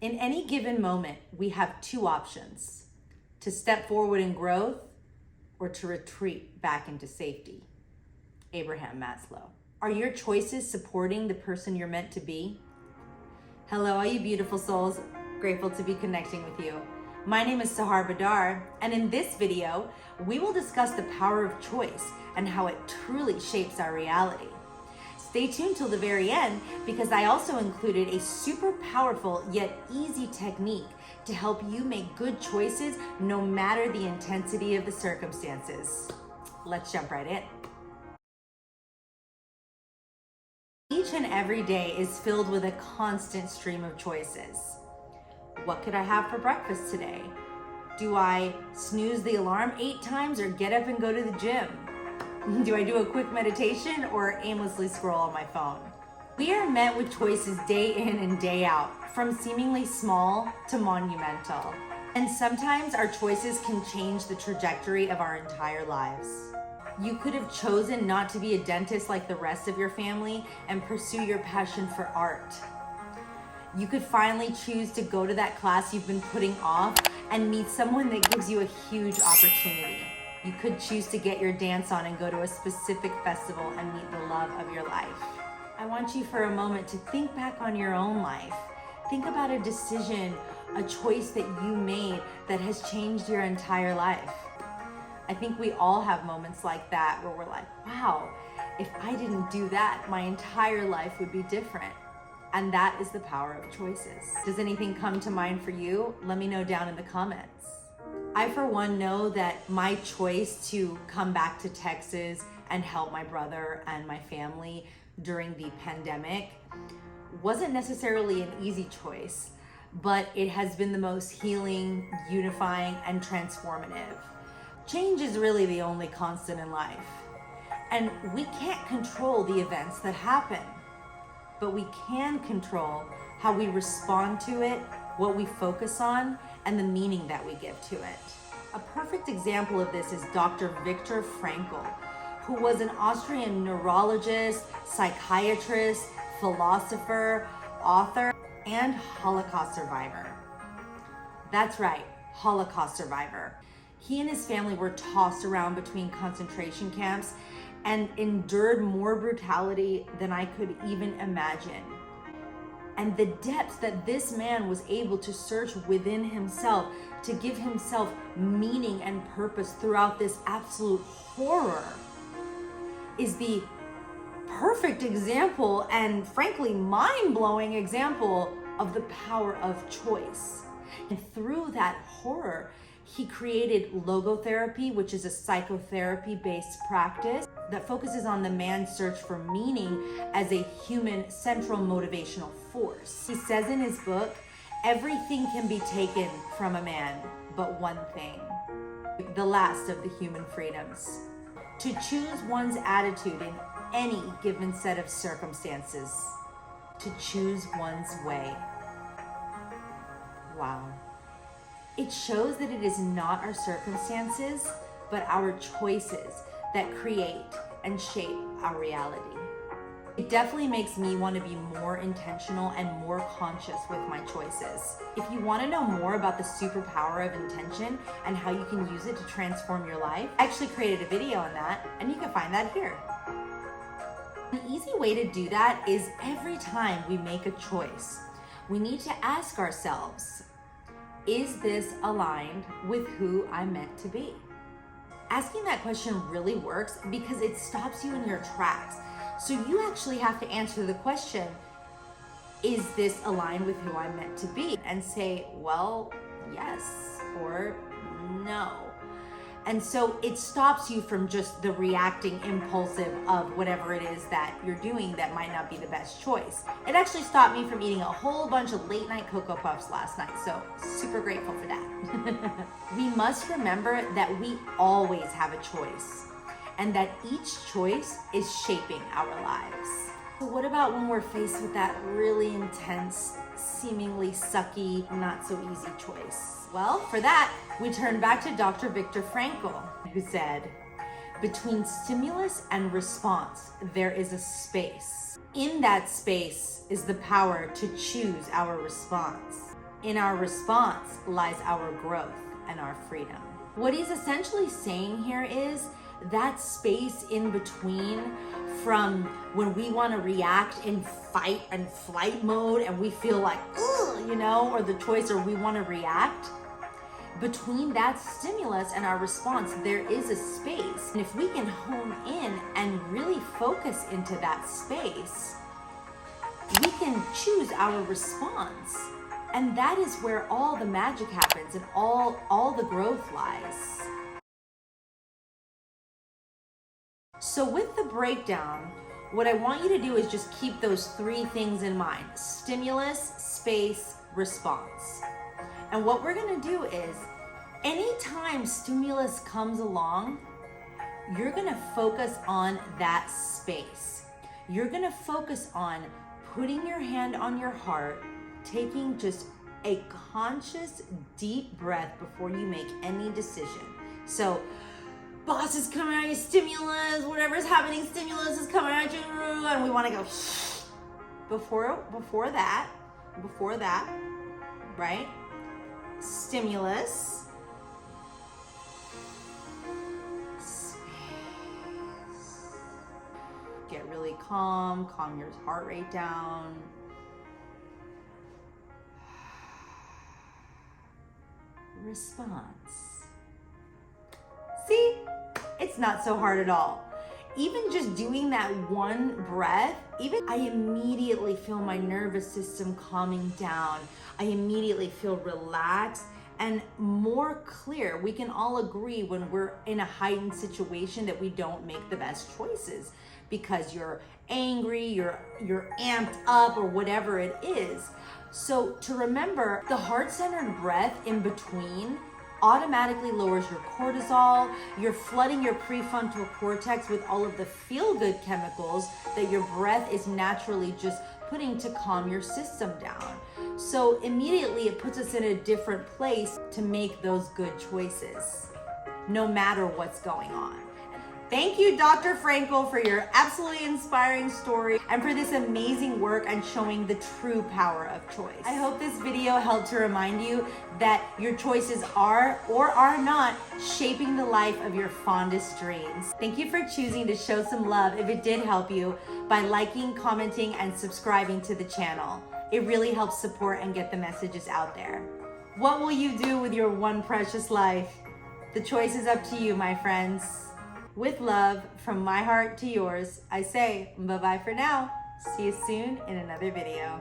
In any given moment, we have two options: to step forward in growth or to retreat back into safety. Abraham Maslow. Are your choices supporting the person you're meant to be? Hello, all you beautiful souls. Grateful to be connecting with you. My name is Sahar Badar, and in this video, we will discuss the power of choice and how it truly shapes our reality. Stay tuned till the very end, because I also included a super powerful yet easy technique to help you make good choices no matter the intensity of the circumstances. Let's jump right in. Each and every day is filled with a constant stream of choices. What could I have for breakfast today? Do I snooze the alarm 8 times or get up and go to the gym? Do I do a quick meditation or aimlessly scroll on my phone? We are met with choices day in and day out, from seemingly small to monumental. And sometimes our choices can change the trajectory of our entire lives. You could have chosen not to be a dentist like the rest of your family and pursue your passion for art. You could finally choose to go to that class you've been putting off and meet someone that gives you a huge opportunity. You could choose to get your dance on and go to a specific festival and meet the love of your life. I want you for a moment to think back on your own life. Think about a decision, a choice that you made that has changed your entire life. I think we all have moments like that where we're like, wow, if I didn't do that, my entire life would be different. And that is the power of choices. Does anything come to mind for you? Let me know down in the comments. I, for one, know that my choice to come back to Texas and help my brother and my family during the pandemic wasn't necessarily an easy choice, but it has been the most healing, unifying, and transformative. Change is really the only constant in life. And we can't control the events that happen, but we can control how we respond to it, what we focus on, and the meaning that we give to it. A perfect example of this is Dr. Viktor Frankl, who was an Austrian neurologist, psychiatrist, philosopher, author, and Holocaust survivor. That's right, Holocaust survivor. He and his family were tossed around between concentration camps and endured more brutality than I could even imagine. And the depths that this man was able to search within himself to give himself meaning and purpose throughout this absolute horror is the perfect example, and frankly mind-blowing example, of the power of choice. And through that horror, he created logotherapy, which is a psychotherapy-based practice that focuses on the man's search for meaning as a human central motivational force. He says in his book, everything can be taken from a man, but one thing, the last of the human freedoms: to choose one's attitude in any given set of circumstances, to choose one's way. Wow. It shows that it is not our circumstances, but our choices that create and shape our reality. It definitely makes me want to be more intentional and more conscious with my choices. If you want to know more about the superpower of intention and how you can use it to transform your life, I actually created a video on that, and you can find that here. An easy way to do that is every time we make a choice, we need to ask ourselves, is this aligned with who I'm meant to be? Asking that question really works because it stops you in your tracks. So you actually have to answer the question, is this aligned with who I'm meant to be? And say, well, yes, or no. And so it stops you from just the reacting impulsive of whatever it is that you're doing that might not be the best choice. It actually stopped me from eating a whole bunch of late night Cocoa Puffs last night, so super grateful for that. We must remember that we always have a choice, and that each choice is shaping our lives. So what about when we're faced with that really intense, seemingly sucky, not so easy choice? Well, for that, we turn back to Dr. Viktor Frankl, who said, between stimulus and response, there is a space. In that space is the power to choose our response. In our response lies our growth and our freedom. What he's essentially saying here is that space in between from when we want to react in fight and flight mode and we feel like, ugh, you know, or the choice, or we want to react. Between that stimulus and our response, there is a space. And if we can hone in and really focus into that space, we can choose our response. And that is where all the magic happens and all the growth lies. So with the breakdown, what I want you to do is just keep those three things in mind: stimulus, space, response. And what we're gonna do is, anytime stimulus comes along, you're gonna focus on that space. You're gonna focus on putting your hand on your heart, taking just a conscious, deep breath before you make any decision. So, boss is coming at you, stimulus, whatever's happening, stimulus is coming at you, and we wanna go before that, right? Stimulus, space. Get really calm your heart rate down. Response. See, it's not so hard at all. Even just doing that one breath, I immediately feel my nervous system calming down. I immediately feel relaxed and more clear. We can all agree when we're in a heightened situation that we don't make the best choices because you're angry, you're amped up, or whatever it is. So to remember, the heart-centered breath in between automatically lowers your cortisol. You're flooding your prefrontal cortex with all of the feel-good chemicals that your breath is naturally just putting to calm your system down. So immediately it puts us in a different place to make those good choices, no matter what's going on. Thank you, Dr. Frankel, for your absolutely inspiring story and for this amazing work on showing the true power of choice. I hope this video helped to remind you that your choices are or are not shaping the life of your fondest dreams. Thank you for choosing to show some love, if it did help you, by liking, commenting, and subscribing to the channel. It really helps support and get the messages out there. What will you do with your one precious life? The choice is up to you, my friends. With love, from my heart to yours, I say bye-bye for now. See you soon in another video.